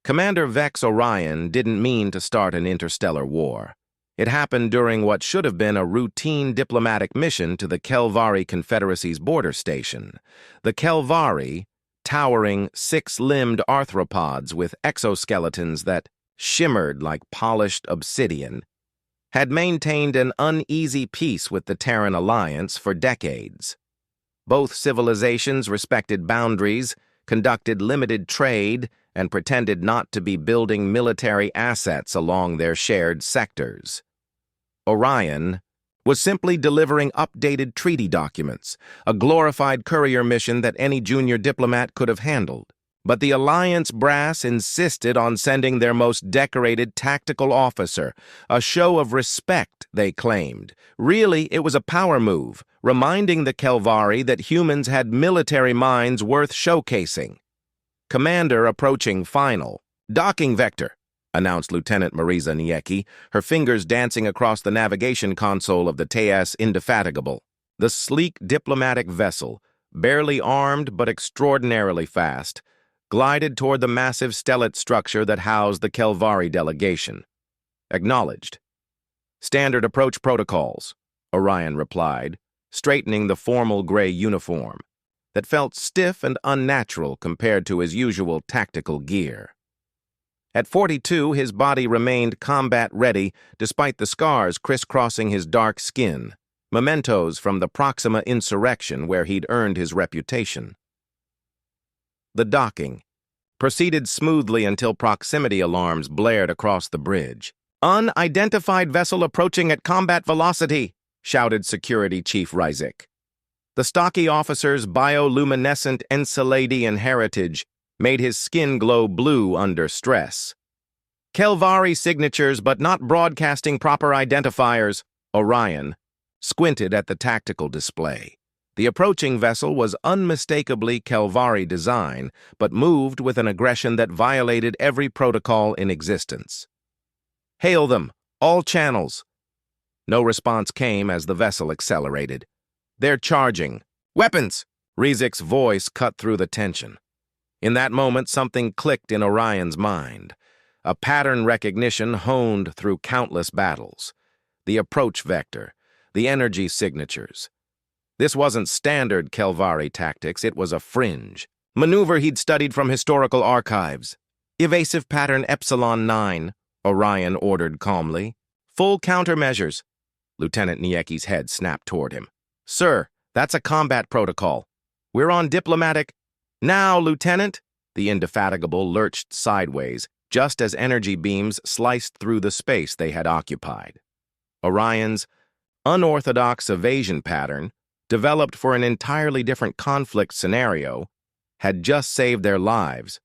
Commander Vex Orion didn't mean to start an interstellar war. It happened during what should have been a routine diplomatic mission to the Kelvari Confederacy's border station. The Kelvari, towering six-limbed arthropods with exoskeletons that shimmered like polished obsidian, had maintained an uneasy peace with the Terran Alliance for decades. Both civilizations respected boundaries, conducted limited trade, and pretended not to be building military assets along their shared sectors. Orion was simply delivering updated treaty documents, a glorified courier mission that any junior diplomat could have handled. But the Alliance brass insisted on sending their most decorated tactical officer, a show of respect, they claimed. Really, it was a power move, reminding the Kelvari that humans had military minds worth showcasing. Commander approaching final. Docking vector, announced Lieutenant Marisa Niecki, her fingers dancing across the navigation console of the TS Indefatigable. The sleek diplomatic vessel, barely armed but extraordinarily fast, glided toward the massive stellate structure that housed the Kelvari delegation. Acknowledged. Standard approach protocols, Orion replied, straightening the formal gray uniform that felt stiff and unnatural compared to his usual tactical gear. At 42, his body remained combat-ready despite the scars crisscrossing his dark skin, mementos from the Proxima insurrection where he'd earned his reputation. The docking proceeded smoothly until proximity alarms blared across the bridge. "Unidentified vessel approaching at combat velocity," shouted Security Chief Ryzik. The stocky officer's bioluminescent Enceladian heritage made his skin glow blue under stress. "Kelvari signatures but not broadcasting proper identifiers," Orion squinted at the tactical display. The approaching vessel was unmistakably Kelvari design, but moved with an aggression that violated every protocol in existence. "Hail them, all channels." No response came as the vessel accelerated. "They're charging. Weapons!" Ryzik's voice cut through the tension. In that moment, something clicked in Orion's mind. A pattern recognition honed through countless battles. The approach vector, the energy signatures. This wasn't standard Kelvari tactics, it was a fringe. Maneuver he'd studied from historical archives. "Evasive pattern Epsilon 9, Orion ordered calmly. "Full countermeasures." Lieutenant Niecki's head snapped toward him. "Sir, that's a combat protocol. We're on diplomatic—" "Now, Lieutenant!" The Indefatigable lurched sideways, just as energy beams sliced through the space they had occupied. Orion's unorthodox evasion pattern, developed for an entirely different conflict scenario, had just saved their lives.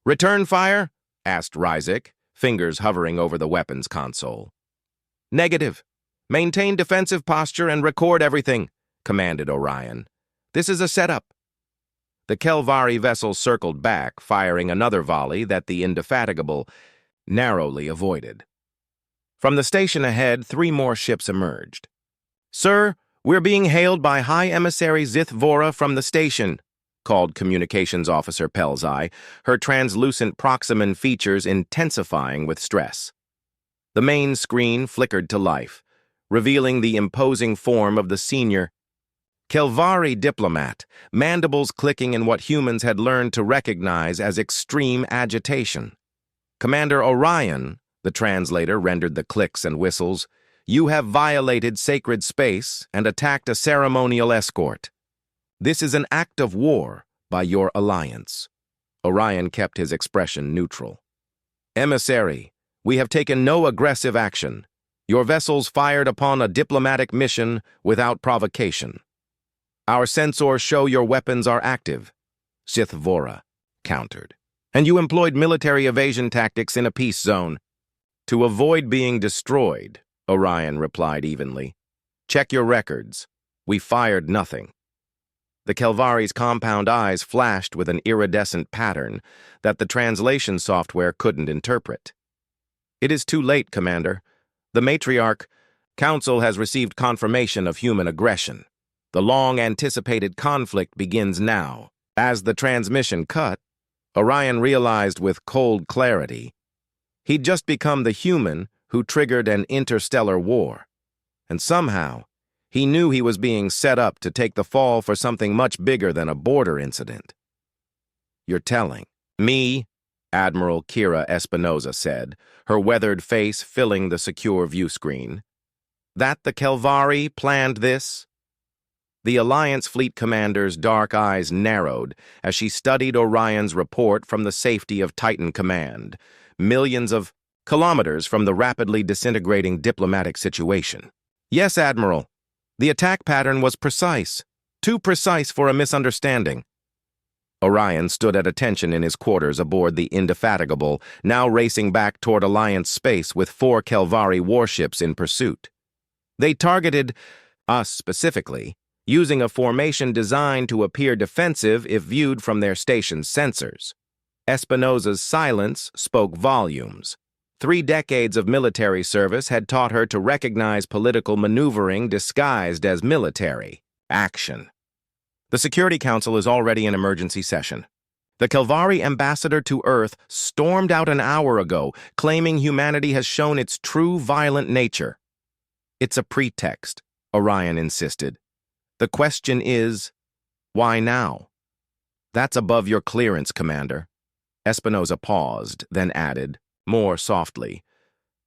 "Return fire?" asked Ryzik, fingers hovering over the weapons console. "Negative. Maintain defensive posture and record everything," commanded Orion. "This is a setup." The Kelvari vessel circled back, firing another volley that the Indefatigable narrowly avoided. From the station ahead, 3 more ships emerged. "Sir, we're being hailed by High Emissary Zith Vora from the station," called Communications Officer Pelzai, her translucent Proximan features intensifying with stress. The main screen flickered to life, revealing the imposing form of the senior Kelvari diplomat, mandibles clicking in what humans had learned to recognize as extreme agitation. "Commander Orion," the translator rendered the clicks and whistles, "you have violated sacred space and attacked a ceremonial escort. This is an act of war by your alliance." Orion kept his expression neutral. "Emissary, we have taken no aggressive action. Your vessels fired upon a diplomatic mission without provocation. Our sensors show your weapons are active," Zith Vora countered. "And you employed military evasion tactics in a peace zone." "To avoid being destroyed," Orion replied evenly. "Check your records. We fired nothing." The Kelvari's compound eyes flashed with an iridescent pattern that the translation software couldn't interpret. "It is too late, Commander. The Matriarch Council has received confirmation of human aggression. The long-anticipated conflict begins now." As the transmission cut, Orion realized with cold clarity. He'd just become the human who triggered an interstellar war. And somehow, he knew he was being set up to take the fall for something much bigger than a border incident. "You're telling me," Admiral Kira Espinosa said, her weathered face filling the secure view screen, "that the Kelvari planned this?" The Alliance Fleet Commander's dark eyes narrowed as she studied Orion's report from the safety of Titan Command, millions of kilometers from the rapidly disintegrating diplomatic situation. "Yes, Admiral. The attack pattern was precise, too precise for a misunderstanding." Orion stood at attention in his quarters aboard the Indefatigable, now racing back toward Alliance space with 4 Kelvari warships in pursuit. They targeted us specifically, using a formation designed to appear defensive if viewed from their station's sensors. Espinosa's silence spoke volumes. 3 decades of military service had taught her to recognize political maneuvering disguised as military action. "The Security Council is already in emergency session. The Kelvari ambassador to Earth stormed out an hour ago, claiming humanity has shown its true violent nature." "It's a pretext," Orion insisted. "The question is, why now?" "That's above your clearance, Commander." Espinosa paused, then added, more softly,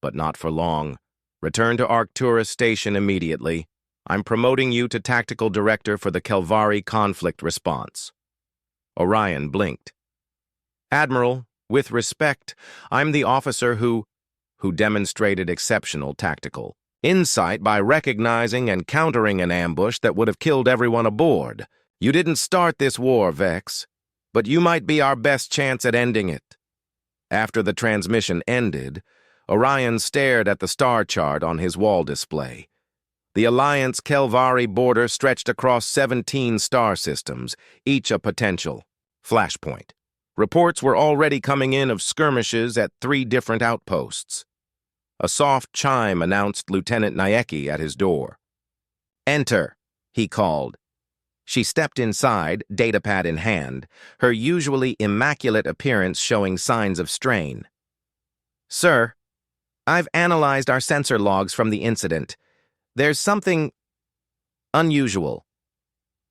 "But not for long. Return to Arcturus Station immediately. I'm promoting you to Tactical Director for the Kelvari Conflict Response." Orion blinked. "Admiral, with respect, I'm the officer who demonstrated exceptional tactical insight by recognizing and countering an ambush that would have killed everyone aboard. You didn't start this war, Vex, but you might be our best chance at ending it." After the transmission ended, Orion stared at the star chart on his wall display. The Alliance Kelvari border stretched across 17 star systems, each a potential flashpoint. Reports were already coming in of skirmishes at 3 different outposts. A soft chime announced Lieutenant Nayeki at his door. "Enter," he called. She stepped inside, datapad in hand, her usually immaculate appearance showing signs of strain. "Sir, I've analyzed our sensor logs from the incident. There's something unusual."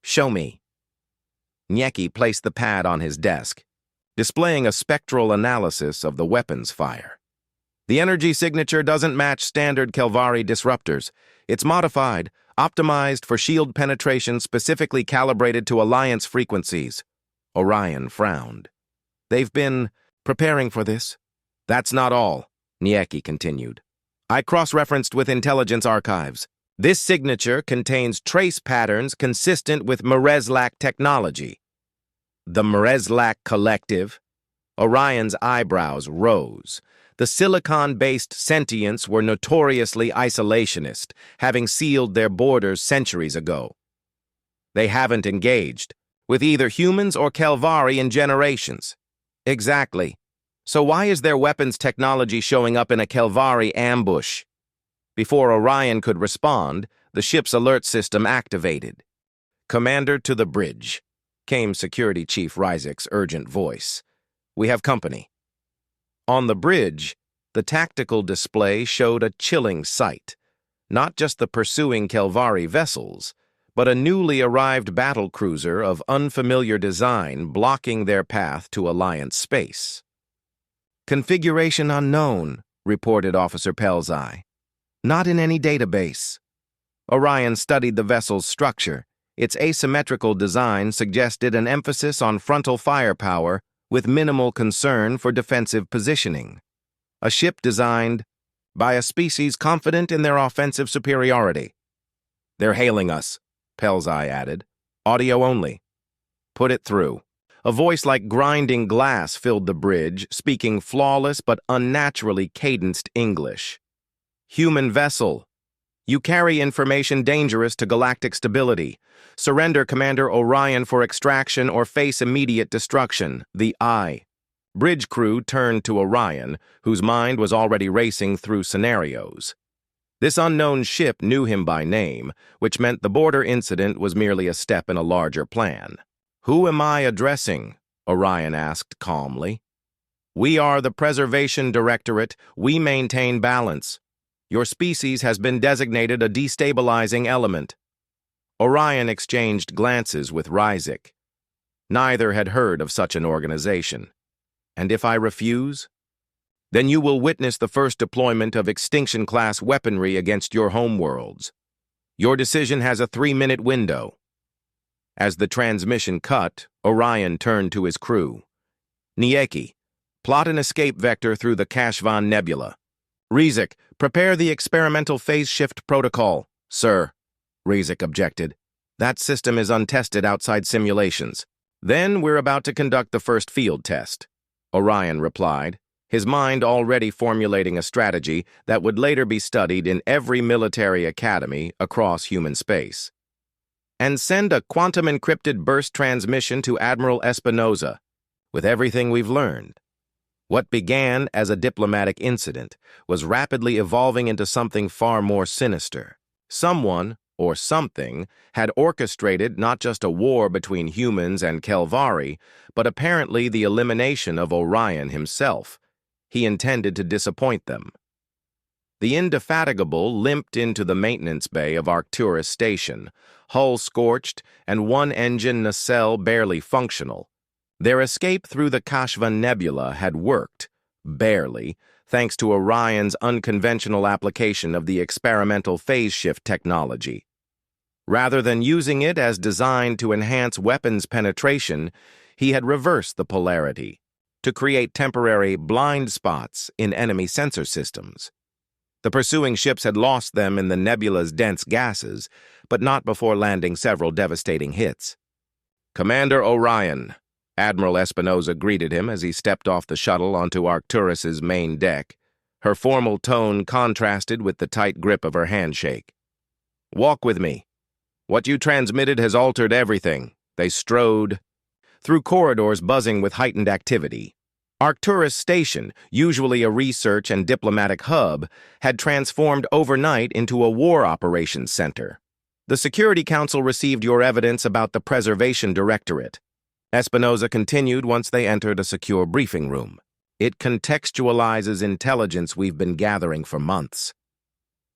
"Show me." Nayeki placed the pad on his desk, displaying a spectral analysis of the weapons fire. "The energy signature doesn't match standard Kelvari disruptors. It's modified, optimized for shield penetration specifically calibrated to Alliance frequencies." Orion frowned. "They've been preparing for this." "That's not all," Nayeki continued. "I cross-referenced with intelligence archives. This signature contains trace patterns consistent with Mrezlak technology." "The Mrezlak Collective?" Orion's eyebrows rose. The silicon-based sentients were notoriously isolationist, having sealed their borders centuries ago. "They haven't engaged with either humans or Kelvari in generations." "Exactly. So why is their weapons technology showing up in a Kelvari ambush?" Before Orion could respond, the ship's alert system activated. "Commander, to the bridge," came Security Chief Ryzik's urgent voice. "We have company." On the bridge, the tactical display showed a chilling sight. Not just the pursuing Kelvari vessels, but a newly arrived battlecruiser of unfamiliar design blocking their path to Alliance space. "Configuration unknown," reported Officer Pelzai. "Not in any database." Orion studied the vessel's structure. Its asymmetrical design suggested an emphasis on frontal firepower with minimal concern for defensive positioning. A ship designed by a species confident in their offensive superiority. "They're hailing us," Pelzai added. "Audio only." "Put it through." A voice like grinding glass filled the bridge, speaking flawless but unnaturally cadenced English. "Human vessel. You carry information dangerous to galactic stability. Surrender Commander Orion for extraction or face immediate destruction. The Eye." Bridge crew turned to Orion, whose mind was already racing through scenarios. This unknown ship knew him by name, which meant the border incident was merely a step in a larger plan. "Who am I addressing?" Orion asked calmly. We are the Preservation Directorate. We maintain balance. Your species has been designated a destabilizing element. Orion exchanged glances with Ryzik. Neither had heard of such an organization. And if I refuse? Then you will witness the first deployment of extinction-class weaponry against your homeworlds. Your decision has a 3-minute window. As the transmission cut, Orion turned to his crew. Nieki, plot an escape vector through the Kashvan Nebula. Ryzik, prepare the experimental phase shift protocol. Sir, Ryzik objected. That system is untested outside simulations. Then we're about to conduct the first field test, Orion replied, his mind already formulating a strategy that would later be studied in every military academy across human space. And send a quantum-encrypted burst transmission to Admiral Espinosa, with everything we've learned. What began as a diplomatic incident was rapidly evolving into something far more sinister. Someone, or something, had orchestrated not just a war between humans and Kelvari, but apparently the elimination of Orion himself. He intended to disappoint them. The Indefatigable limped into the maintenance bay of Arcturus Station, hull scorched and one engine nacelle barely functional. Their escape through the Kashvan Nebula had worked, barely, thanks to Orion's unconventional application of the experimental phase shift technology. Rather than using it as designed to enhance weapons penetration, he had reversed the polarity, to create temporary blind spots in enemy sensor systems. The pursuing ships had lost them in the nebula's dense gases, but not before landing several devastating hits. Commander Orion, Admiral Espinosa greeted him as he stepped off the shuttle onto Arcturus's main deck. Her formal tone contrasted with the tight grip of her handshake. Walk with me. What you transmitted has altered everything. They strode through corridors buzzing with heightened activity. Arcturus Station, usually a research and diplomatic hub, had transformed overnight into a war operations center. The Security Council received your evidence about the Preservation Directorate. Espinosa continued once they entered a secure briefing room. It contextualizes intelligence we've been gathering for months.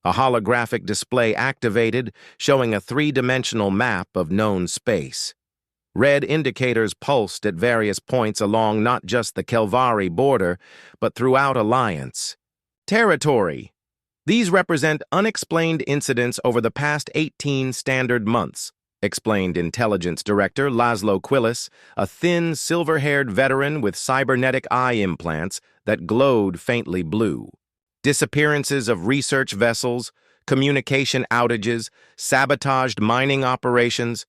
A holographic display activated, showing a 3-dimensional map of known space. Red indicators pulsed at various points along not just the Kelvari border, but throughout Alliance. Territory. These represent unexplained incidents over the past 18 standard months, explained Intelligence Director Laszlo Quillis, a thin, silver-haired veteran with cybernetic eye implants that glowed faintly blue. Disappearances of research vessels, communication outages, sabotaged mining operations.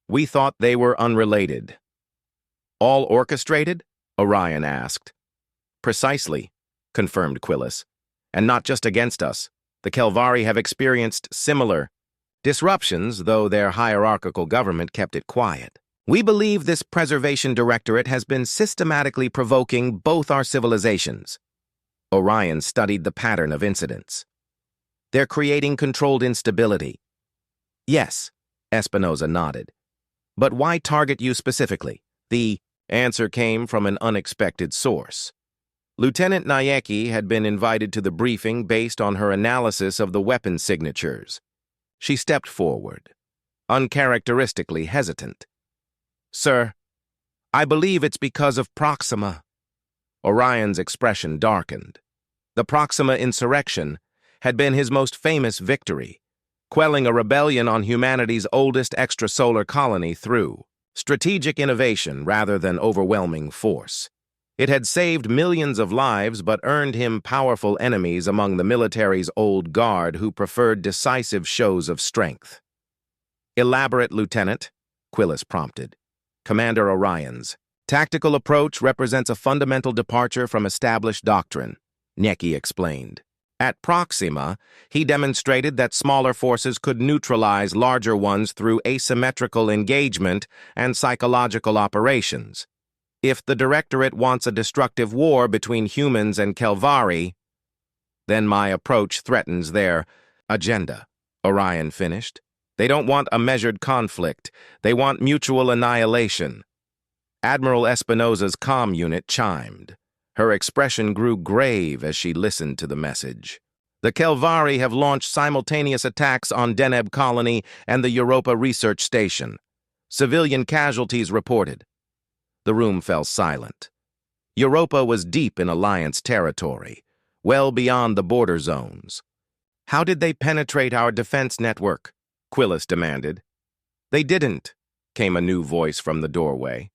We thought they were unrelated. All orchestrated? Orion asked. Precisely, confirmed Quillis. And not just against us. The Kelvari have experienced similar disruptions, though their hierarchical government kept it quiet. We believe this Preservation Directorate has been systematically provoking both our civilizations. Orion studied the pattern of incidents. They're creating controlled instability. Yes, Espinosa nodded. But why target you specifically? The answer came from an unexpected source. Lieutenant Nieki had been invited to the briefing based on her analysis of the weapon signatures. She stepped forward, uncharacteristically hesitant. Sir, I believe it's because of Proxima. Orion's expression darkened. The Proxima insurrection had been his most famous victory, quelling a rebellion on humanity's oldest extrasolar colony through strategic innovation rather than overwhelming force. It had saved millions of lives but earned him powerful enemies among the military's old guard who preferred decisive shows of strength. Elaborate, Lieutenant, Quillis prompted. Commander Orion's tactical approach represents a fundamental departure from established doctrine, Nieki explained. At Proxima, he demonstrated that smaller forces could neutralize larger ones through asymmetrical engagement and psychological operations. If the Directorate wants a destructive war between humans and Kelvari, then my approach threatens their agenda, Orion finished. They don't want a measured conflict. They want mutual annihilation. Admiral Espinosa's comm unit chimed. Her expression grew grave as she listened to the message. The Kelvari have launched simultaneous attacks on Deneb Colony and the Europa Research Station. Civilian casualties reported. The room fell silent. Europa was deep in Alliance territory, well beyond the border zones. How did they penetrate our defense network? Quillis demanded. They didn't, came a new voice from the doorway.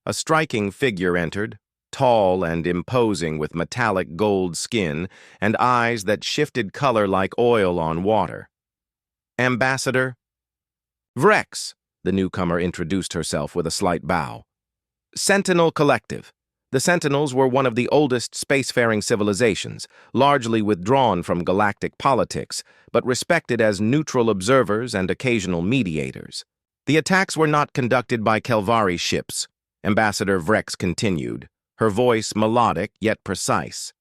A striking figure entered, tall and imposing with metallic gold skin and eyes that shifted color like oil on water. Ambassador Vrex, the newcomer introduced herself with a slight bow. Sentinel Collective. The Sentinels were one of the oldest spacefaring civilizations, largely withdrawn from galactic politics, but respected as neutral observers and occasional mediators. The attacks were not conducted by Kelvari ships, Ambassador Vrex continued, her voice melodic yet precise.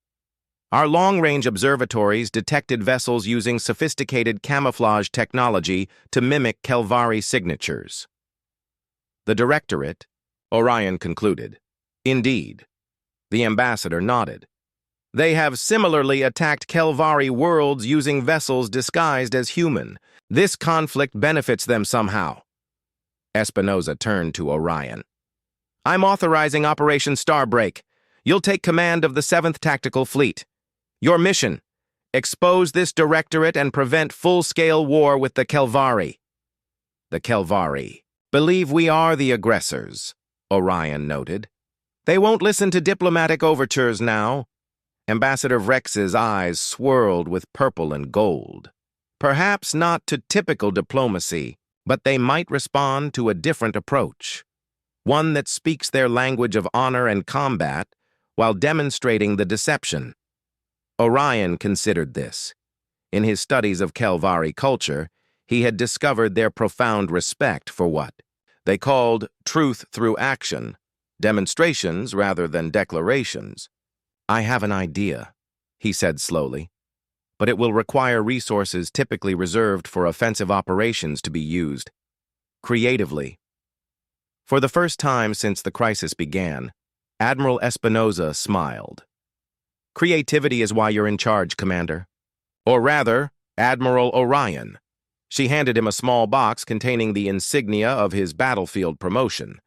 Our long-range observatories detected vessels using sophisticated camouflage technology to mimic Kelvari signatures. The Directorate, Orion concluded. Indeed. The ambassador nodded. They have similarly attacked Kelvari worlds using vessels disguised as human. This conflict benefits them somehow. Espinosa turned to Orion. I'm authorizing Operation Starbreak. You'll take command of the 7th Tactical Fleet. Your mission: expose this directorate and prevent full-scale war with the Kelvari. The Kelvari believe we are the aggressors, Orion noted. They won't listen to diplomatic overtures now. Ambassador Vrex's eyes swirled with purple and gold. Perhaps not to typical diplomacy, but they might respond to a different approach. One that speaks their language of honor and combat while demonstrating the deception. Orion considered this. In his studies of Kelvari culture, he had discovered their profound respect for what they called truth through action, demonstrations rather than declarations. I have an idea, he said slowly, but it will require resources typically reserved for offensive operations to be used creatively. For the first time since the crisis began, Admiral Espinosa smiled. Creativity is why you're in charge, Commander. Or rather, Admiral Orion. She handed him a small box containing the insignia of his battlefield promotion.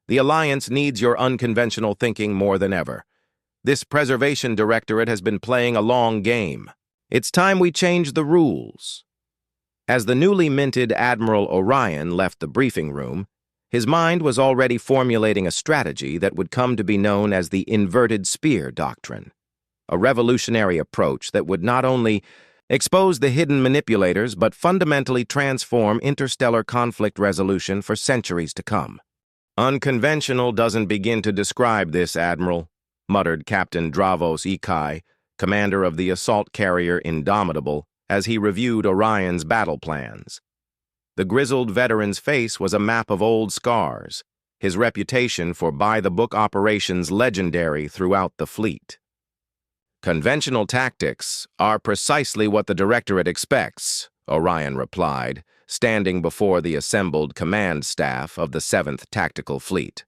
The Alliance needs your unconventional thinking more than ever. This Preservation Directorate has been playing a long game. It's time we change the rules. As the newly minted Admiral Orion left the briefing room, his mind was already formulating a strategy that would come to be known as the Inverted Spear Doctrine, a revolutionary approach that would not only expose the hidden manipulators but fundamentally transform interstellar conflict resolution for centuries to come. Unconventional doesn't begin to describe this, Admiral, muttered Captain Dravos Ikai, commander of the assault carrier Indomitable, as he reviewed Orion's battle plans. The grizzled veteran's face was a map of old scars, his reputation for by-the-book operations legendary throughout the fleet. Conventional tactics are precisely what the Directorate expects, Orion replied, standing before the assembled command staff of the 7th Tactical Fleet.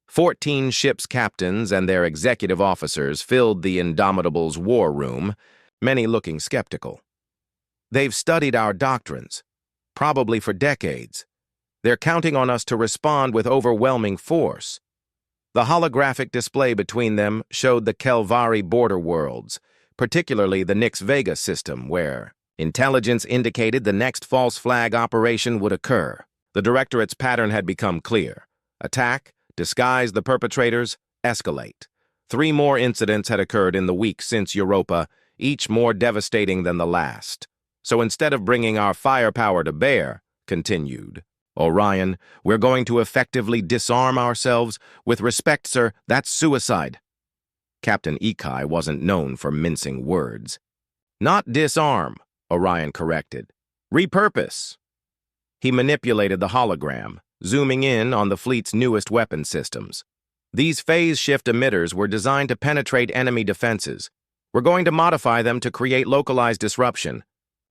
14 ships' captains and their executive officers filled the Indomitable's war room, many looking skeptical. They've studied our doctrines, probably for decades. They're counting on us to respond with overwhelming force. The holographic display between them showed the Kelvari border worlds, particularly the Nix Vega system, where intelligence indicated the next false flag operation would occur. The Directorate's pattern had become clear. Attack, disguise the perpetrators, escalate. 3 more incidents had occurred in the week since Europa, each more devastating than the last. So instead of bringing our firepower to bear, continued Orion, we're going to effectively disarm ourselves. With respect, sir, that's suicide. Captain Ikai wasn't known for mincing words. Not disarm, Orion corrected. Repurpose. He manipulated the hologram, zooming in on the fleet's newest weapon systems. These phase-shift emitters were designed to penetrate enemy defenses. We're going to modify them to create localized disruption,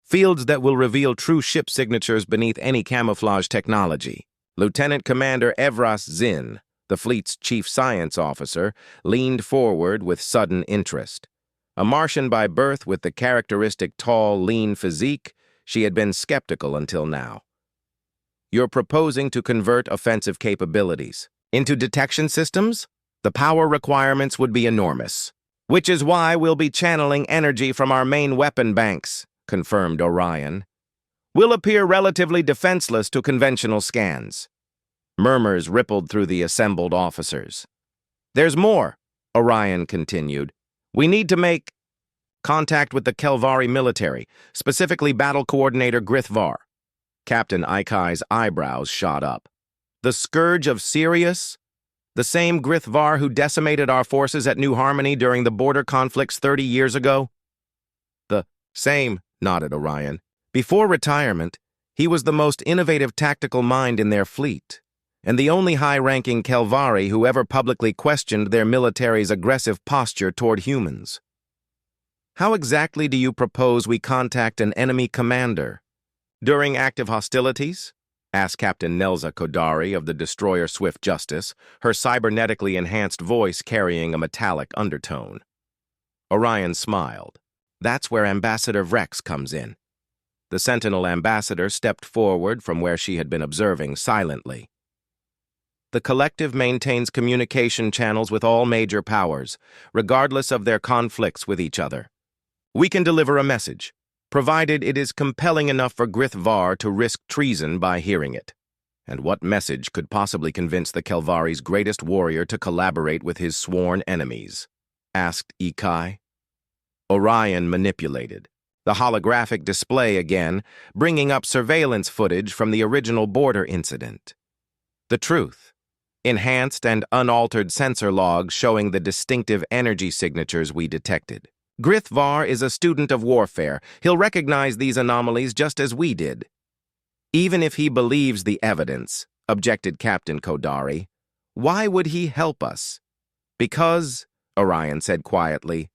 fields that will reveal true ship signatures beneath any camouflage technology. Lieutenant Commander Evras Zinn, The fleet's chief science officer leaned forward with sudden interest. A Martian by birth with the characteristic tall, lean physique, she had been skeptical until now. You're proposing to convert offensive capabilities into detection systems? The power requirements would be enormous. Which is why we'll be channeling energy from our main weapon banks, confirmed Orion. We'll appear relatively defenseless to conventional scans. Murmurs rippled through the assembled officers. There's more, Orion continued. We need to make contact with the Kelvari military, specifically Battle Coordinator Grithvar. Captain Ikai's eyebrows shot up. The Scourge of Sirius? The same Grithvar who decimated our forces at New Harmony during the border conflicts 30 years ago? The same, nodded Orion. Before retirement, he was the most innovative tactical mind in their fleet, and the only high-ranking Kelvari who ever publicly questioned their military's aggressive posture toward humans. How exactly do you propose we contact an enemy commander? During active hostilities? Asked Captain Nelza Kodari of the destroyer Swift Justice, her cybernetically enhanced voice carrying a metallic undertone. Orion smiled. That's where Ambassador Vrex comes in. The Sentinel ambassador stepped forward from where she had been observing silently. The collective maintains communication channels with all major powers, regardless of their conflicts with each other. We can deliver a message, provided it is compelling enough for Grithvar to risk treason by hearing it. And what message could possibly convince the Kelvari's greatest warrior to collaborate with his sworn enemies? Asked Ikai. Orion manipulated. The holographic display again, bringing up surveillance footage from the original border incident. The truth. Enhanced and unaltered sensor logs showing the distinctive energy signatures we detected. Grithvar is a student of warfare. He'll recognize these anomalies just as we did. Even if he believes the evidence, objected Captain Kodari, why would he help us? Because, Orion said quietly,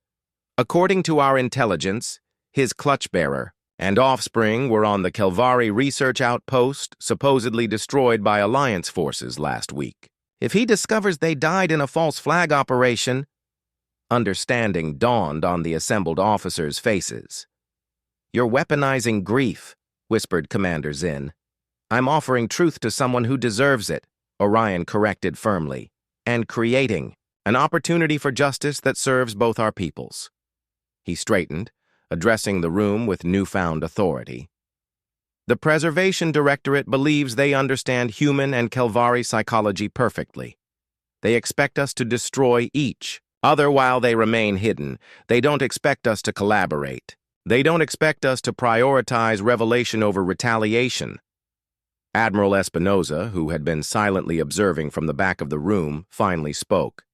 according to our intelligence, his clutch-bearer and offspring were on the Kelvari research outpost, supposedly destroyed by Alliance forces last week. If he discovers they died in a false flag operation, understanding dawned on the assembled officers' faces. You're weaponizing grief, whispered Commander Zinn. I'm offering truth to someone who deserves it, Orion corrected firmly, and creating an opportunity for justice that serves both our peoples. He straightened, addressing the room with newfound authority. The Preservation Directorate believes they understand human and Kelvari psychology perfectly. They expect us to destroy each other while they remain hidden. They don't expect us to collaborate. They don't expect us to prioritize revelation over retaliation. Admiral Espinoza, who had been silently observing from the back of the room, finally spoke.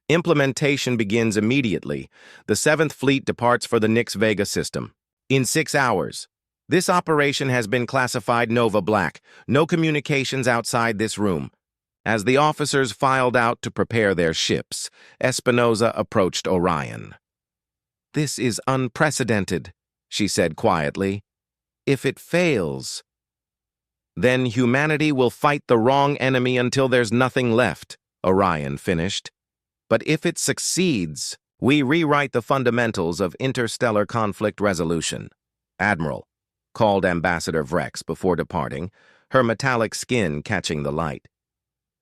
Implementation begins immediately. The 7th Fleet departs for the Nix Vega system. In 6 hours. This operation has been classified Nova Black. No communications outside this room. As the officers filed out to prepare their ships, Espinoza approached Orion. This is unprecedented, she said quietly. If it fails, then humanity will fight the wrong enemy until there's nothing left, Orion finished. But if it succeeds, we rewrite the fundamentals of interstellar conflict resolution. Admiral, called Ambassador Vrex before departing, her metallic skin catching the light.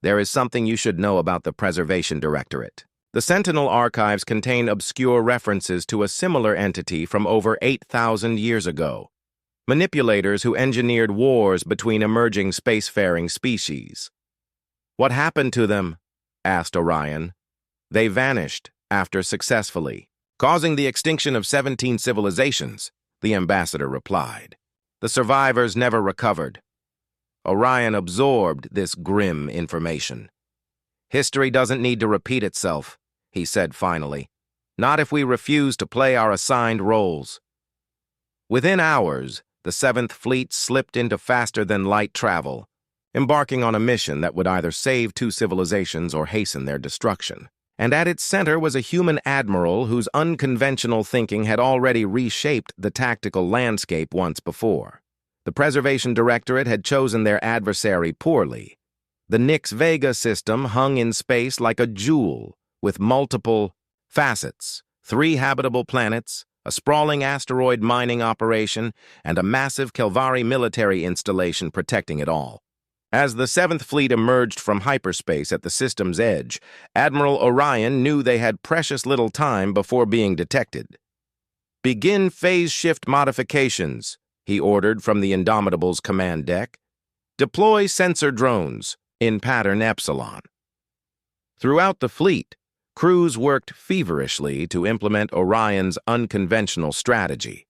There is something you should know about the Preservation Directorate. The Sentinel archives contain obscure references to a similar entity from over 8,000 years ago. Manipulators who engineered wars between emerging spacefaring species. What happened to them? Asked Orion. They vanished after successfully causing the extinction of 17 civilizations, the ambassador replied. The survivors never recovered. Orion absorbed this grim information. History doesn't need to repeat itself, he said finally. Not if we refuse to play our assigned roles. Within hours, the 7th Fleet slipped into faster-than-light travel, embarking on a mission that would either save 2 civilizations or hasten their destruction. And at its center was a human admiral whose unconventional thinking had already reshaped the tactical landscape once before. The Preservation Directorate had chosen their adversary poorly, The Nix Vega system hung in space like a jewel, with multiple facets, 3 habitable planets, a sprawling asteroid mining operation, and a massive Kelvari military installation protecting it all. As the 7th Fleet emerged from hyperspace at the system's edge, Admiral Orion knew they had precious little time before being detected. "Begin phase shift modifications," he ordered from the Indomitable's command deck. "Deploy sensor drones in pattern Epsilon." Throughout the fleet, crews worked feverishly to implement Orion's unconventional strategy.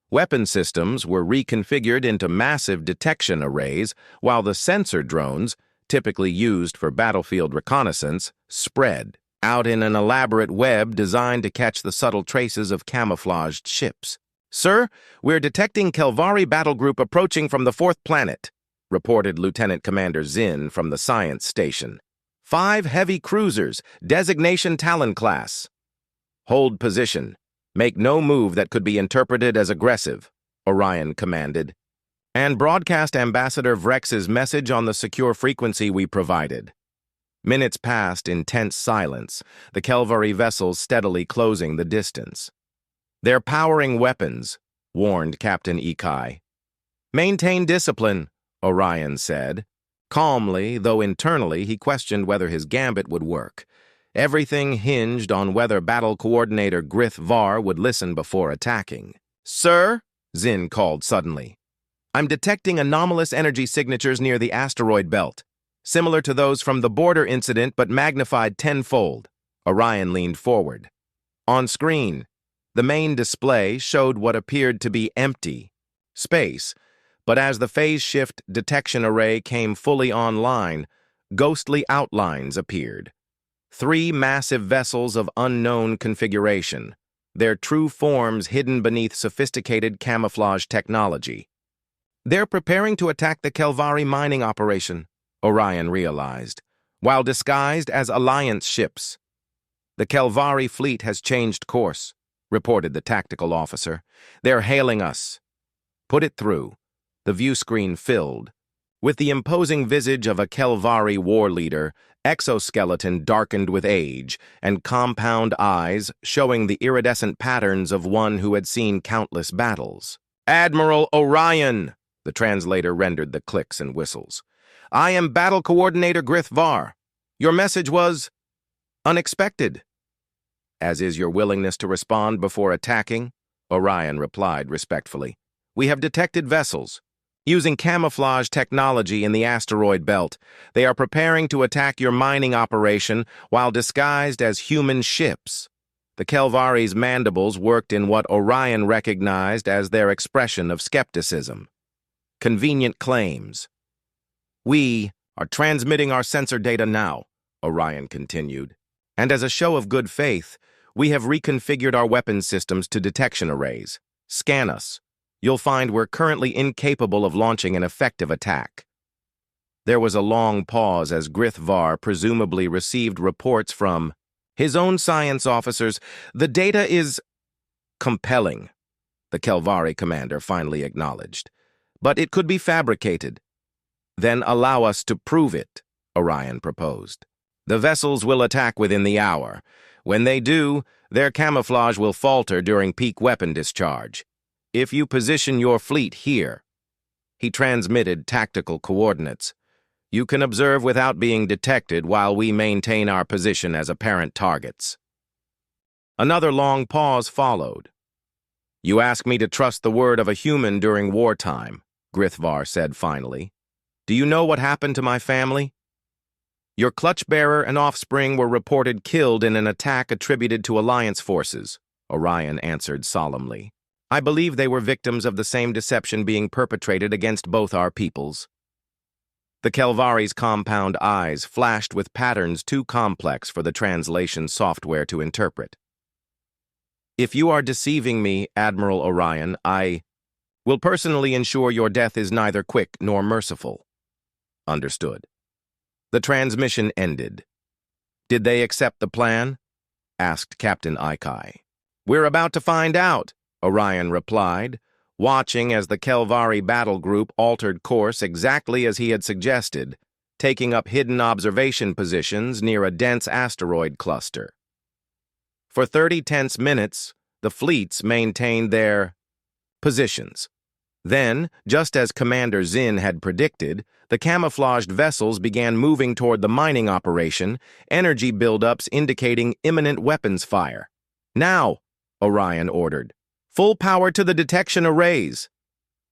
Weapon systems were reconfigured into massive detection arrays, while the sensor drones, typically used for battlefield reconnaissance, spread out in an elaborate web designed to catch the subtle traces of camouflaged ships. "Sir, we're detecting Kelvari battle group approaching from the 4th planet," reported Lieutenant Commander Zinn from the science station. 5 heavy cruisers, designation Talon class. "Hold position. Make no move that could be interpreted as aggressive," Orion commanded. "And broadcast Ambassador Vrex's message on the secure frequency we provided." Minutes passed in tense silence, the Kelvari vessels steadily closing the distance. "They're powering weapons," warned Captain Ikai. "Maintain discipline," Orion said. Calmly, though internally, he questioned whether his gambit would work. Everything hinged on whether Battle Coordinator Grith Var would listen before attacking. "Sir," Zinn called suddenly, "I'm detecting anomalous energy signatures near the asteroid belt, similar to those from the border incident but magnified tenfold." Orion leaned forward. On screen, the main display showed what appeared to be empty space, but as the phase shift detection array came fully online, ghostly outlines appeared. 3 massive vessels of unknown configuration, their true forms hidden beneath sophisticated camouflage technology. "They're preparing to attack the Kelvari mining operation," Orion realized, while disguised as Alliance ships. "The Kelvari fleet has changed course," reported the tactical officer. "They're hailing us." "Put it through." The view screen filled with the imposing visage of a Kelvari war leader, exoskeleton darkened with age, and compound eyes showing the iridescent patterns of one who had seen countless battles. "Admiral Orion," the translator rendered the clicks and whistles. "I am Battle Coordinator Grith Var. Your message was unexpected." "As is your willingness to respond before attacking," Orion replied respectfully. "We have detected vessels. Using camouflage technology in the asteroid belt, they are preparing to attack your mining operation while disguised as human ships." The Kelvari's mandibles worked in what Orion recognized as their expression of skepticism. "Convenient claims." "We are transmitting our sensor data now," Orion continued. "And as a show of good faith, we have reconfigured our weapons systems to detection arrays. Scan us. You'll find we're currently incapable of launching an effective attack." There was a long pause as Grith Var presumably received reports from his own science officers. "The data is compelling," the Kelvari commander finally acknowledged. "But it could be fabricated." "Then allow us to prove it," Orion proposed. "The vessels will attack within the hour. When they do, their camouflage will falter during peak weapon discharge. If you position your fleet here," he transmitted tactical coordinates, "you can observe without being detected while we maintain our position as apparent targets." Another long pause followed. "You ask me to trust the word of a human during wartime," Grith Var said finally. "Do you know what happened to my family?" "Your clutch-bearer and offspring were reported killed in an attack attributed to Alliance forces," Orion answered solemnly. "I believe they were victims of the same deception being perpetrated against both our peoples." The Kelvari's compound eyes flashed with patterns too complex for the translation software to interpret. "If you are deceiving me, Admiral Orion, I will personally ensure your death is neither quick nor merciful." "Understood." The transmission ended. "Did they accept the plan?" asked Captain Ikai. "We're about to find out," Orion replied, watching as the Kelvari battle group altered course exactly as he had suggested. taking up hidden observation positions near a dense asteroid cluster. For 30 tense minutes, the fleets maintained their positions. Then, just as Commander Zinn had predicted, the camouflaged vessels began moving toward the mining operation, energy buildups indicating imminent weapons fire. "Now," Orion ordered. "Full power to the detection arrays."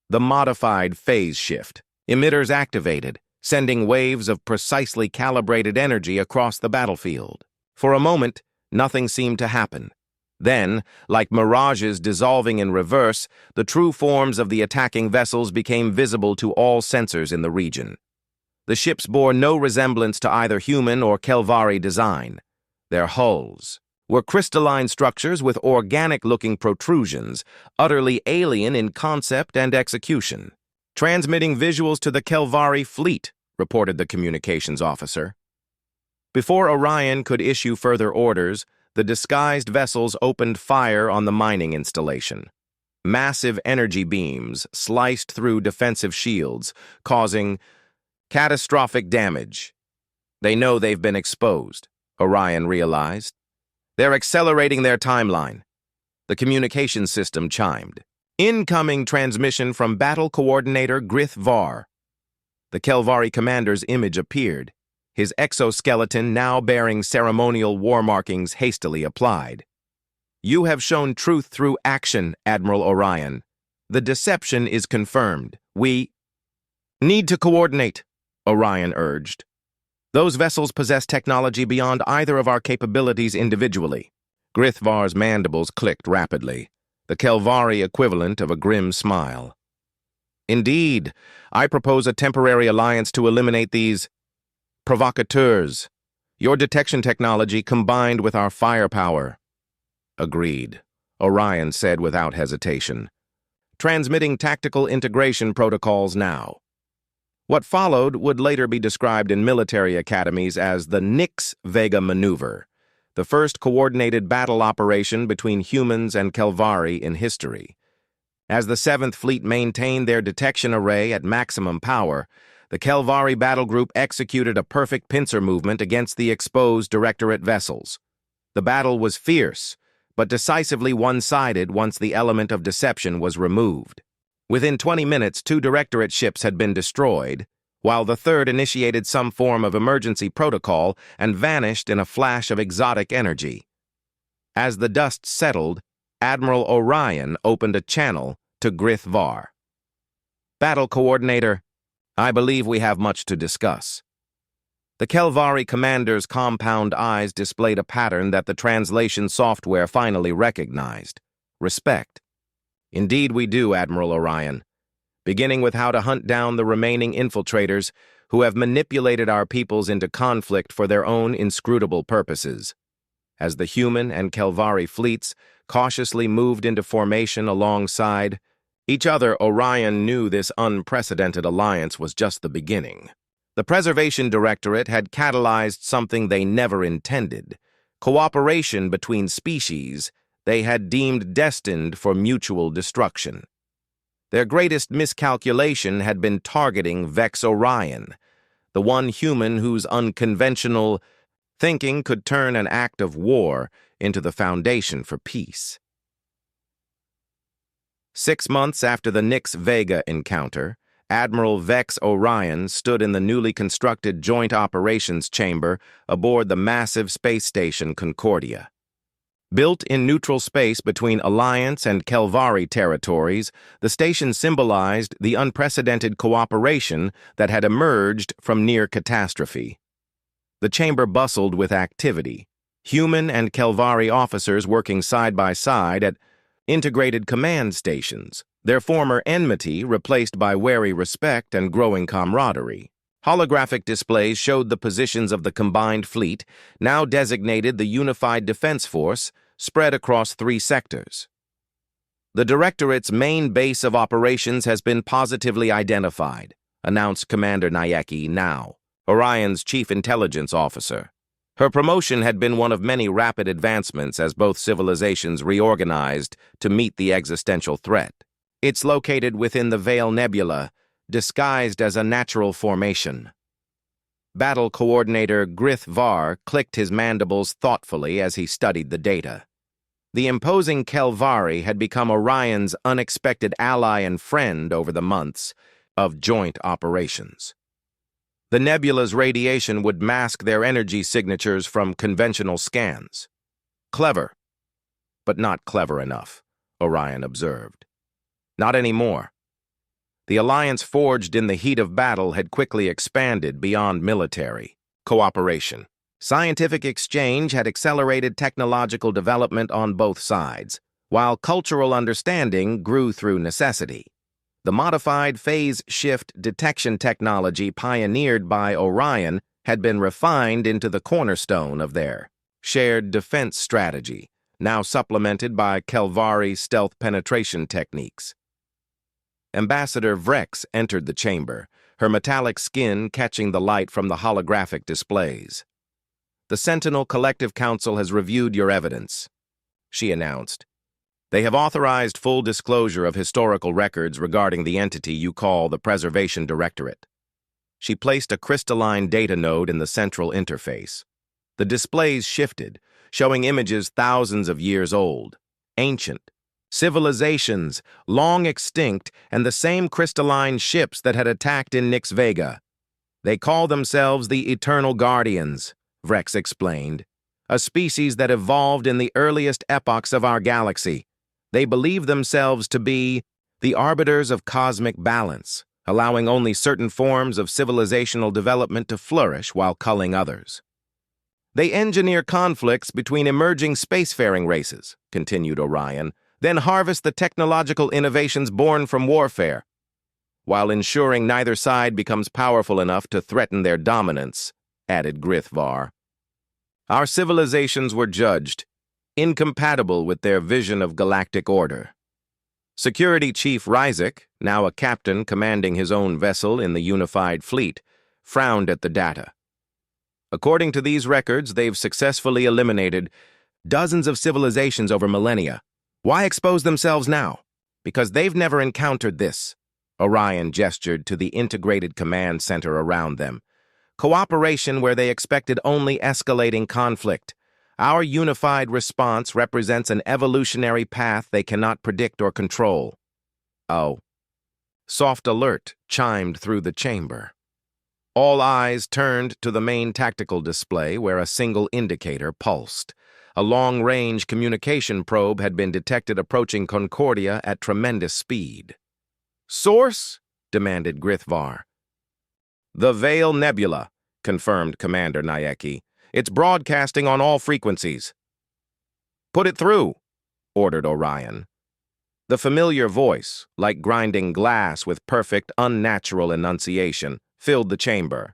The modified phase shift. Emitters activated, sending waves of precisely calibrated energy across the battlefield. For a moment, nothing seemed to happen. Then, like mirages dissolving in reverse, the true forms of the attacking vessels became visible to all sensors in the region. The ships bore no resemblance to either human or Kelvari design. Their hulls were crystalline structures with organic-looking protrusions, utterly alien in concept and execution. "Transmitting visuals to the Kelvari fleet," reported the communications officer. Before Orion could issue further orders, the disguised vessels opened fire on the mining installation. Massive energy beams sliced through defensive shields, causing catastrophic damage. "They know they've been exposed," Orion realized. "They're accelerating their timeline." The communications system chimed. "Incoming transmission from Battle Coordinator Grith Var." The Kelvari commander's image appeared, his exoskeleton now bearing ceremonial war markings hastily applied. "You have shown truth through action, Admiral Orion. The deception is confirmed. We need to coordinate," Orion urged. "Those vessels possess technology beyond either of our capabilities individually." Grithvar's mandibles clicked rapidly, the Kelvari equivalent of a grim smile. "Indeed, I propose a temporary alliance to eliminate these provocateurs. Your detection technology combined with our firepower." "Agreed," Orion said without hesitation. "Transmitting tactical integration protocols now." What followed would later be described in military academies as the Nix Vega maneuver, the first coordinated battle operation between humans and Kelvari in history. As the 7th Fleet maintained their detection array at maximum power, the Kelvari battle group executed a perfect pincer movement against the exposed Directorate vessels. The battle was fierce, but decisively one-sided once the element of deception was removed. Within 20 minutes, 2 Directorate ships had been destroyed, while the third initiated some form of emergency protocol and vanished in a flash of exotic energy. As the dust settled, Admiral Orion opened a channel to Grith Var. "Battle Coordinator, I believe we have much to discuss." The Kelvari commander's compound eyes displayed a pattern that the translation software finally recognized: respect. "Indeed we do, Admiral Orion. Beginning with how to hunt down the remaining infiltrators who have manipulated our peoples into conflict for their own inscrutable purposes." As the human and Kelvari fleets cautiously moved into formation alongside each other, Orion knew this unprecedented alliance was just the beginning. The Preservation Directorate had catalyzed something they never intended: cooperation between species they had deemed destined for mutual destruction. Their greatest miscalculation had been targeting Vex Orion, the one human whose unconventional thinking could turn an act of war into the foundation for peace. 6 months after the Nix Vega encounter, Admiral Vex Orion stood in the newly constructed Joint Operations Chamber aboard the massive space station Concordia. Built in neutral space between Alliance and Kelvari territories, the station symbolized the unprecedented cooperation that had emerged from near catastrophe. The chamber bustled with activity, human and Kelvari officers working side by side at integrated command stations, their former enmity replaced by wary respect and growing camaraderie. Holographic displays showed the positions of the combined fleet, now designated the Unified Defense Force, spread across 3 sectors. "The Directorate's main base of operations has been positively identified," announced Commander Nayeki now, Orion's chief intelligence officer. Her promotion had been one of many rapid advancements as both civilizations reorganized to meet the existential threat. "It's located within the Veil Nebula, disguised as a natural formation." Battle Coordinator Grith Var clicked his mandibles thoughtfully as he studied the data. The imposing Kelvari had become Orion's unexpected ally and friend over the months of joint operations. The nebula's radiation would mask their energy signatures from conventional scans. Clever, but not clever enough, Orion observed. Not anymore. The alliance forged in the heat of battle had quickly expanded beyond military cooperation. Scientific exchange had accelerated technological development on both sides, while cultural understanding grew through necessity. The modified phase shift detection technology pioneered by Orion had been refined into the cornerstone of their shared defense strategy, now supplemented by Kelvari stealth penetration techniques. Ambassador Vrex entered the chamber, her metallic skin catching the light from the holographic displays. "The Sentinel Collective Council has reviewed your evidence," she announced. "They have authorized full disclosure of historical records regarding the entity you call the Preservation Directorate." She placed a crystalline data node in the central interface. The displays shifted, showing images thousands of years old, ancient, civilizations, long extinct, and the same crystalline ships that had attacked in Nix Vega. "They call themselves the Eternal Guardians," Vrex explained, "a species that evolved in the earliest epochs of our galaxy. They believe themselves to be the arbiters of cosmic balance, allowing only certain forms of civilizational development to flourish while culling others. They engineer conflicts between emerging spacefaring races," continued Orion, "then harvest the technological innovations born from warfare, while ensuring neither side becomes powerful enough to threaten their dominance," added Grith Var. "Our civilizations were judged incompatible with their vision of galactic order." Security Chief Ryzik, now a captain commanding his own vessel in the unified fleet, frowned at the data. "According to these records, they've successfully eliminated dozens of civilizations over millennia. Why expose themselves now? Because they've never encountered this." Orion gestured to the integrated command center around them. "Cooperation where they expected only escalating conflict. Our unified response represents an evolutionary path they cannot predict or control." "Oh." Soft alert chimed through the chamber. All eyes turned to the main tactical display where a single indicator pulsed. A long-range communication probe had been detected approaching Concordia at tremendous speed. "Source?" demanded Grith Var. "The Veil Nebula," confirmed Commander Nayeki. "It's broadcasting on all frequencies." "Put it through," ordered Orion. The familiar voice, like grinding glass with perfect, unnatural enunciation, filled the chamber.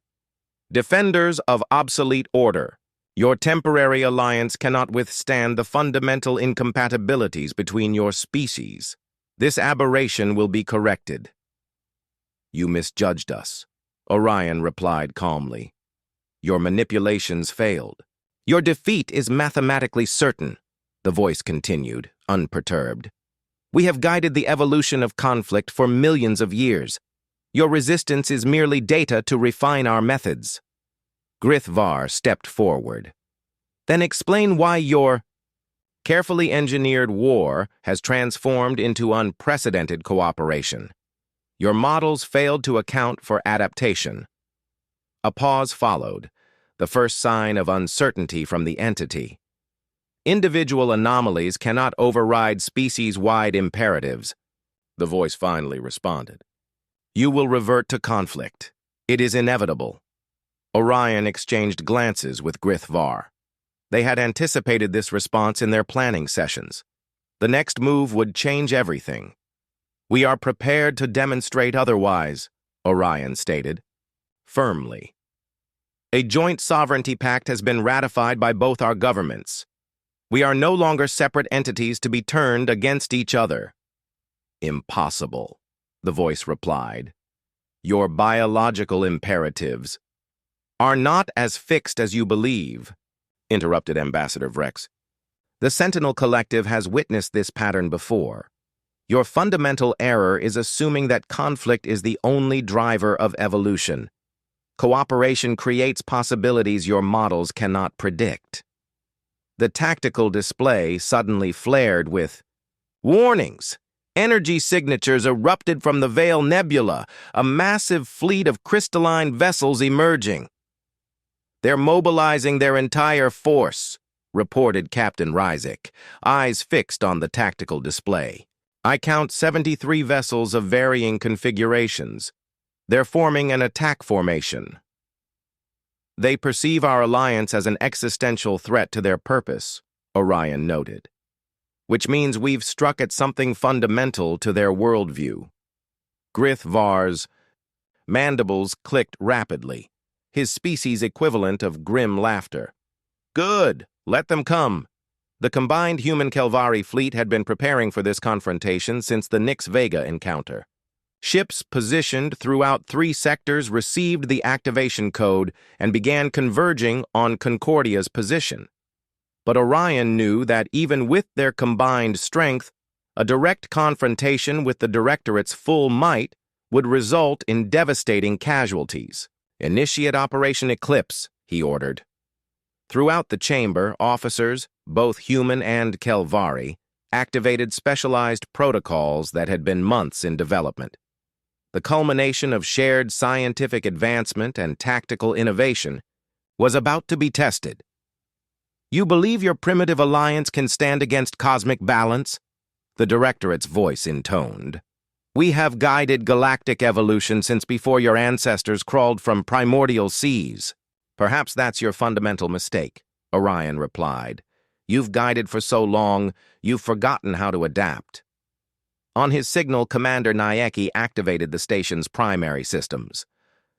"Defenders of obsolete order, your temporary alliance cannot withstand the fundamental incompatibilities between your species. This aberration will be corrected." "You misjudged us," Orion replied calmly. "Your manipulations failed." "Your defeat is mathematically certain," the voice continued, unperturbed. "We have guided the evolution of conflict for millions of years. Your resistance is merely data to refine our methods." Grith Var stepped forward. "Then explain why your carefully engineered war has transformed into unprecedented cooperation. Your models failed to account for adaptation." A pause followed, the first sign of uncertainty from the entity. "Individual anomalies cannot override species-wide imperatives," the voice finally responded. "You will revert to conflict. It is inevitable." Orion exchanged glances with Grith Var. They had anticipated this response in their planning sessions. The next move would change everything. "We are prepared to demonstrate otherwise," Orion stated, firmly. "A joint sovereignty pact has been ratified by both our governments. We are no longer separate entities to be turned against each other." "Impossible," the voice replied. "Your biological imperatives are not as fixed as you believe," interrupted Ambassador Vrex. "The Sentinel Collective has witnessed this pattern before. Your fundamental error is assuming that conflict is the only driver of evolution. Cooperation creates possibilities your models cannot predict. The tactical display suddenly flared with warnings. Energy signatures erupted from the Veil Nebula, a massive fleet of crystalline vessels emerging. "They're mobilizing their entire force," reported Captain Ryzik, eyes fixed on the tactical display. "I count 73 vessels of varying configurations. They're forming an attack formation. They perceive our alliance as an existential threat to their purpose," Orion noted, "which means we've struck at something fundamental to their worldview." Grith Var's mandibles clicked rapidly, his species equivalent of grim laughter. "Good, let them come." The combined human Kelvari fleet had been preparing for this confrontation since the Nix Vega encounter. Ships positioned throughout 3 sectors received the activation code and began converging on Concordia's position. But Orion knew that even with their combined strength, a direct confrontation with the Directorate's full might would result in devastating casualties. "Initiate Operation Eclipse," he ordered. Throughout the chamber, officers, both human and Kelvari, activated specialized protocols that had been months in development. The culmination of shared scientific advancement and tactical innovation was about to be tested. "You believe your primitive alliance can stand against cosmic balance?" the Directorate's voice intoned. "We have guided galactic evolution since before your ancestors crawled from primordial seas." "Perhaps that's your fundamental mistake," Orion replied. "You've guided for so long, you've forgotten how to adapt." On his signal, Commander Nayeki activated the station's primary systems.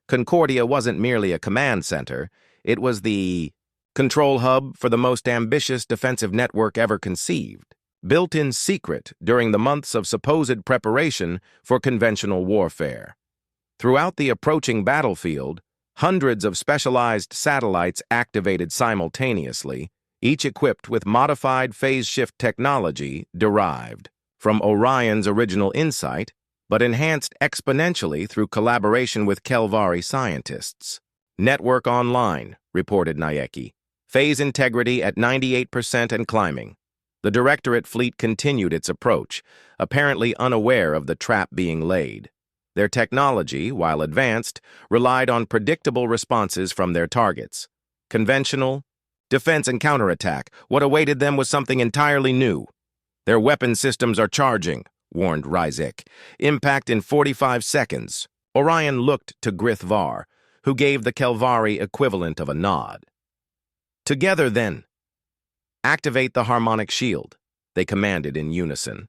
Concordia wasn't merely a command center, it was the control hub for the most ambitious defensive network ever conceived, built in secret during the months of supposed preparation for conventional warfare. Throughout the approaching battlefield, hundreds of specialized satellites activated simultaneously, each equipped with modified phase shift technology derived from Orion's original insight, but enhanced exponentially through collaboration with Kelvari scientists. "Network online," reported Nayeki. "Phase integrity at 98% and climbing." The Directorate fleet continued its approach, apparently unaware of the trap being laid. Their technology, while advanced, relied on predictable responses from their targets. Conventional, defense and counterattack. What awaited them was something entirely new. "Their weapon systems are charging," warned Ryzik. "Impact in 45 seconds. Orion looked to Grith Var, who gave the Kelvari equivalent of a nod. "Together, then. Activate the harmonic shield," they commanded in unison.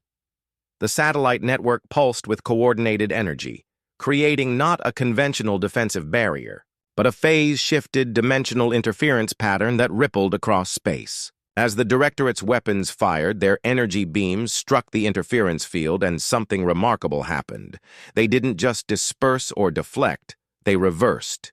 The satellite network pulsed with coordinated energy, creating not a conventional defensive barrier, but a phase-shifted dimensional interference pattern that rippled across space. As the Directorate's weapons fired, their energy beams struck the interference field and something remarkable happened. They didn't just disperse or deflect, they reversed.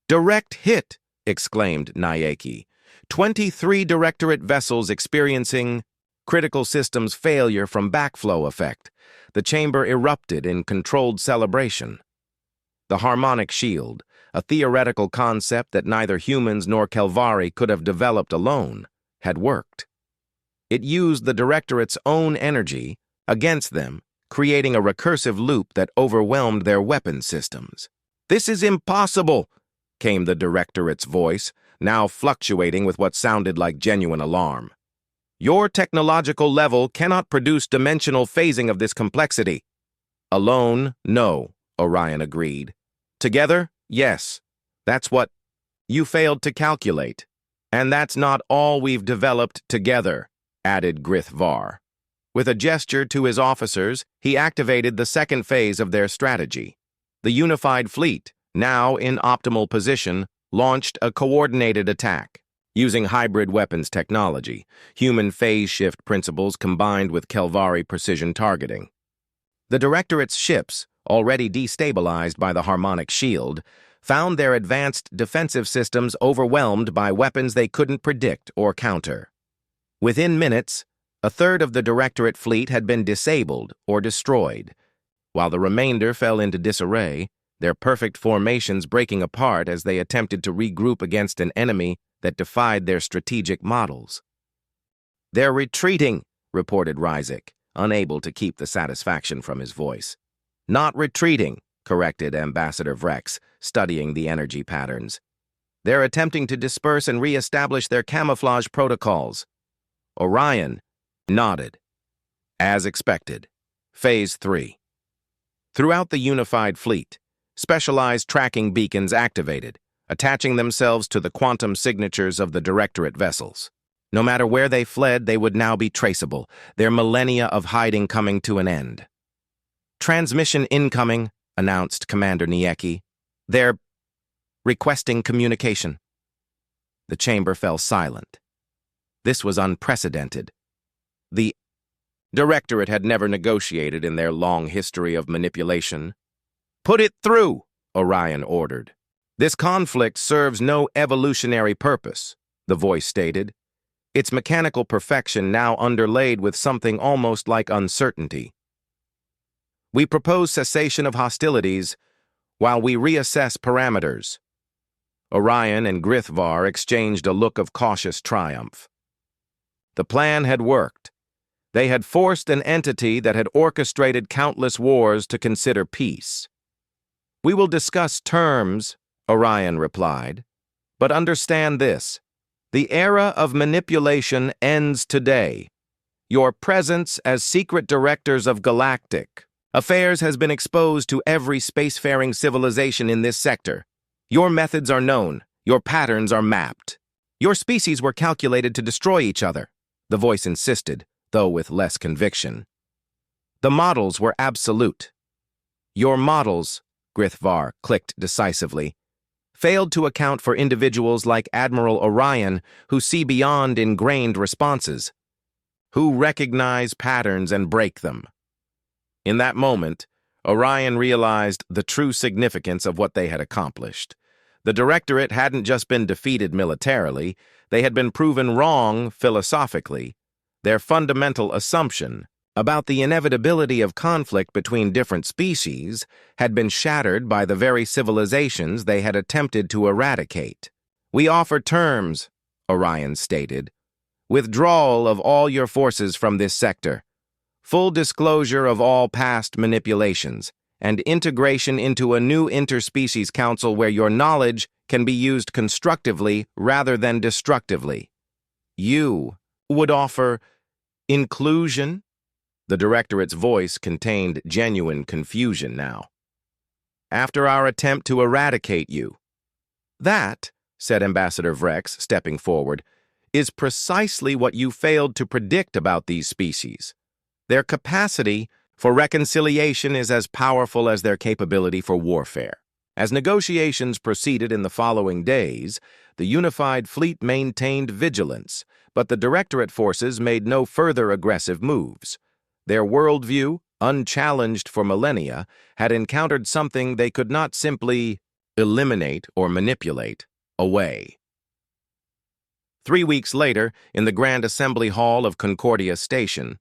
"Direct hit!" exclaimed Nayeki. 23 Directorate vessels experiencing critical systems failure from backflow effect. The chamber erupted in controlled celebration. The harmonic shield, a theoretical concept that neither humans nor Kelvari could have developed alone, had worked. It used the Directorate's own energy against them, creating a recursive loop that overwhelmed their weapon systems. "This is impossible," came the Directorate's voice, now fluctuating with what sounded like genuine alarm. "Your technological level cannot produce dimensional phasing of this complexity." "Alone, no," Orion agreed. "Together, yes. That's what you failed to calculate. And that's not all we've developed together," added Grith Var. With a gesture to his officers, he activated the second phase of their strategy. The unified fleet, now in optimal position, launched a coordinated attack. Using hybrid weapons technology, human phase shift principles combined with Kelvari precision targeting. The Directorate's ships, already destabilized by the harmonic shield, found their advanced defensive systems overwhelmed by weapons they couldn't predict or counter. Within minutes, a third of the Directorate fleet had been disabled or destroyed. While the remainder fell into disarray, their perfect formations breaking apart as they attempted to regroup against an enemy that defied their strategic models. "They're retreating," reported Ryzik, unable to keep the satisfaction from his voice. "Not retreating," corrected Ambassador Vrex, studying the energy patterns. "They're attempting to disperse and re-establish their camouflage protocols." Orion nodded. As expected. Phase 3. Throughout the unified fleet, specialized tracking beacons activated, attaching themselves to the quantum signatures of the Directorate vessels. No matter where they fled, they would now be traceable, their millennia of hiding coming to an end. "Transmission incoming," announced Commander Niecki. "They're requesting communication." The chamber fell silent. This was unprecedented. The Directorate had never negotiated in their long history of manipulation. "Put it through," Orion ordered. "This conflict serves no evolutionary purpose," the voice stated, its mechanical perfection now underlaid with something almost like uncertainty. "We propose cessation of hostilities while we reassess parameters." Orion and Grithvar exchanged a look of cautious triumph. The plan had worked. They had forced an entity that had orchestrated countless wars to consider peace. "We will discuss terms," Orion replied, "but understand this. The era of manipulation ends today. Your presence as secret directors of Galactic Affairs has been exposed to every spacefaring civilization in this sector. Your methods are known. Your patterns are mapped. Your species were calculated to destroy each other," the voice insisted, though with less conviction. "The models were absolute. Your models," Grithvar clicked decisively, "failed to account for individuals like Admiral Orion who see beyond ingrained responses, who recognize patterns and break them." In that moment, Orion realized the true significance of what they had accomplished. The Directorate hadn't just been defeated militarily, they had been proven wrong philosophically. Their fundamental assumption about the inevitability of conflict between different species had been shattered by the very civilizations they had attempted to eradicate. "We offer terms," Orion stated. "Withdrawal of all your forces from this sector, full disclosure of all past manipulations, and integration into a new interspecies council where your knowledge can be used constructively rather than destructively." "You would offer inclusion?" The Directorate's voice contained genuine confusion now. "After our attempt to eradicate you." "That," said Ambassador Vrex, stepping forward, "is precisely what you failed to predict about these species. Their capacity for reconciliation is as powerful as their capability for warfare." As negotiations proceeded in the following days, the unified fleet maintained vigilance, but the Directorate forces made no further aggressive moves. Their worldview, unchallenged for millennia, had encountered something they could not simply eliminate or manipulate away. 3 weeks later, in the Grand Assembly Hall of Concordia Station,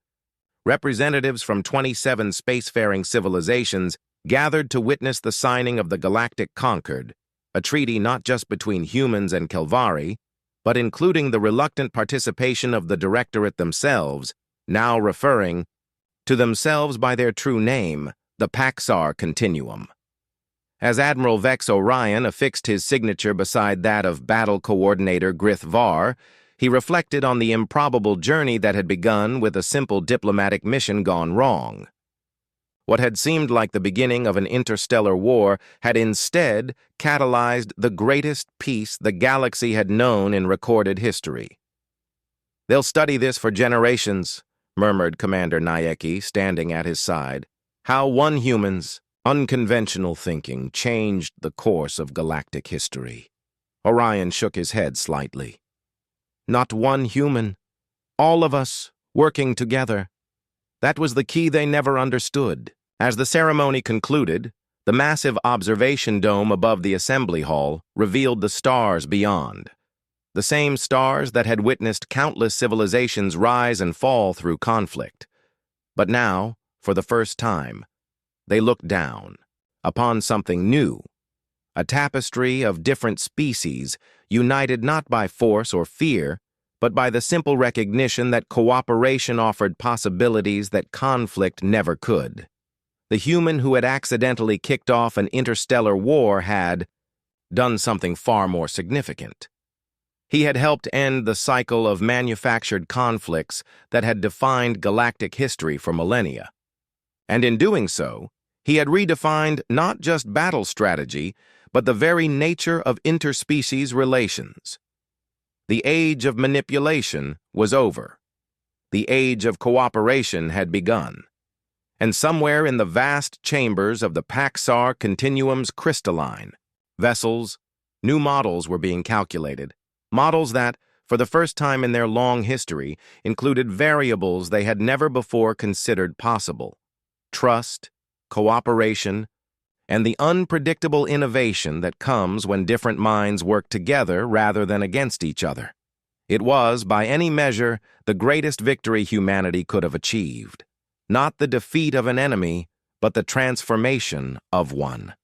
representatives from 27 spacefaring civilizations gathered to witness the signing of the Galactic Concord, a treaty not just between humans and Kelvari, but including the reluctant participation of the Directorate themselves, now referring to themselves by their true name, the Paxar Continuum. As Admiral Vex Orion affixed his signature beside that of Battle Coordinator Grithvar, he reflected on the improbable journey that had begun with a simple diplomatic mission gone wrong. What had seemed like the beginning of an interstellar war had instead catalyzed the greatest peace the galaxy had known in recorded history. "They'll study this for generations," murmured Commander Niecki, standing at his side. "How one human's unconventional thinking changed the course of galactic history." Orion shook his head slightly. "Not one human. All of us, working together. That was the key they never understood." As the ceremony concluded, the massive observation dome above the assembly hall revealed the stars beyond. The same stars that had witnessed countless civilizations rise and fall through conflict. But now, for the first time, they looked down. upon something new, a tapestry of different species, united not by force or fear, but by the simple recognition that cooperation offered possibilities that conflict never could. The human who had accidentally kicked off an interstellar war had done something far more significant. He had helped end the cycle of manufactured conflicts that had defined galactic history for millennia. And in doing so, he had redefined not just battle strategy, but the very nature of interspecies relations. The age of manipulation was over. The age of cooperation had begun. And somewhere in the vast chambers of the Paxar Continuum's crystalline vessels, new models were being calculated, models that, for the first time in their long history, included variables they had never before considered possible: trust, cooperation, and the unpredictable innovation that comes when different minds work together rather than against each other. It was, by any measure, the greatest victory humanity could have achieved. Not the defeat of an enemy, but the transformation of one.